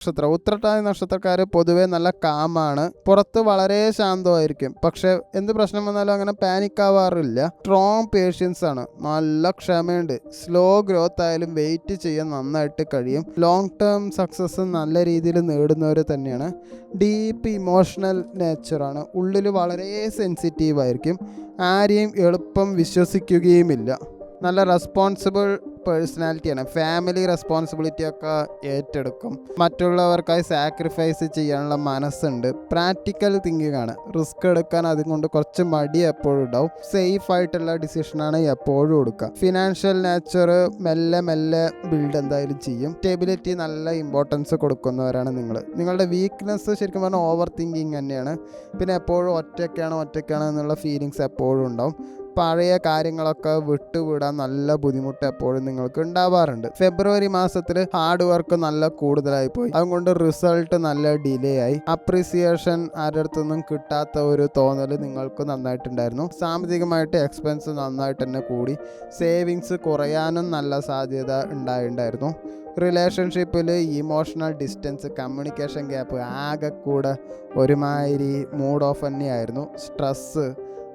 നക്ഷത്രം ഉത്രട്ടാതി നക്ഷത്രക്കാർ പൊതുവേ നല്ല കാമാണ്, പുറത്ത് വളരെ ശാന്തമായിരിക്കും. പക്ഷെ എന്ത് പ്രശ്നം വന്നാലും അങ്ങനെ പാനിക് ആവാറില്ല. സ്ട്രോങ് പേഷ്യൻസ് ആണ്, നല്ല ക്ഷമയുണ്ട്. സ്ലോ ഗ്രോത്ത് ആയാലും വെയിറ്റ് ചെയ്യാൻ നന്നായിട്ട് കഴിയും. ലോങ് ടേം സക്സസ് നല്ല രീതിയിൽ നേടുന്നവർ തന്നെയാണ്. ഡീപ്പ് ഇമോഷണൽ നേച്ചറാണ്, ഉള്ളിൽ വളരെ സെൻസിറ്റീവ് ആയിരിക്കും. ആരെയും എളുപ്പം വിശ്വസിക്കുകയുമില്ല. നല്ല റെസ്പോൺസിബിൾ പേഴ്സണാലിറ്റിയാണ്. ഫാമിലി റെസ്പോൺസിബിലിറ്റി ഒക്കെ ഏറ്റെടുക്കും. മറ്റുള്ളവർക്കായി സാക്രിഫൈസ് ചെയ്യാനുള്ള മനസ്സുണ്ട്. പ്രാക്ടിക്കൽ തിങ്കിങ് ആണ്, റിസ്ക് എടുക്കാൻ അതുകൊണ്ട് കുറച്ച് മടി എപ്പോഴും ഉണ്ടാവും. സേഫ് ആയിട്ടുള്ള ഡിസിഷനാണ് എപ്പോഴും എടുക്കുക. ഫിനാൻഷ്യൽ നേച്ചർ മെല്ലെ മെല്ലെ ബിൽഡ് എന്തായാലും ചെയ്യും. സ്റ്റെബിലിറ്റി നല്ല ഇമ്പോർട്ടൻസ് കൊടുക്കുന്നവരാണ് നിങ്ങൾ. നിങ്ങളുടെ വീക്ക്നെസ് ശരിക്കും പറഞ്ഞാൽ ഓവർ തിങ്കിങ് തന്നെയാണ്. പിന്നെ എപ്പോഴും ഒറ്റയ്ക്കാണ് എന്നുള്ള ഫീലിങ്സ് എപ്പോഴും ഉണ്ടാവും. പഴയ കാര്യങ്ങളൊക്കെ വിട്ടുവിടാൻ നല്ല ബുദ്ധിമുട്ട് എപ്പോഴും നിങ്ങൾക്ക് ഉണ്ടാവാറുണ്ട്. ഫെബ്രുവരി മാസത്തിൽ ഹാർഡ് വർക്ക് നല്ല കൂടുതലായി പോയി, അതുകൊണ്ട് റിസൾട്ട് നല്ല ഡിലേ ആയി. അപ്രീസിയേഷൻ ആരുടെ അടുത്തൊന്നും കിട്ടാത്ത ഒരു തോന്നൽ നിങ്ങൾക്ക് നന്നായിട്ടുണ്ടായിരുന്നു. സാമ്പത്തികമായിട്ട് എക്സ്പെൻസ് നന്നായിട്ട് തന്നെ കൂടി. സേവിങ്സ് കുറയാനും നല്ല സാധ്യത ഉണ്ടായിരുന്നു. റിലേഷൻഷിപ്പിൽ ഇമോഷണൽ ഡിസ്റ്റൻസ്, കമ്മ്യൂണിക്കേഷൻ ഗ്യാപ്പ് ആകെ കൂടെ ഒരുമാതിരി മൂഡ് ഓഫ് തന്നെയായിരുന്നു. സ്ട്രെസ്സ്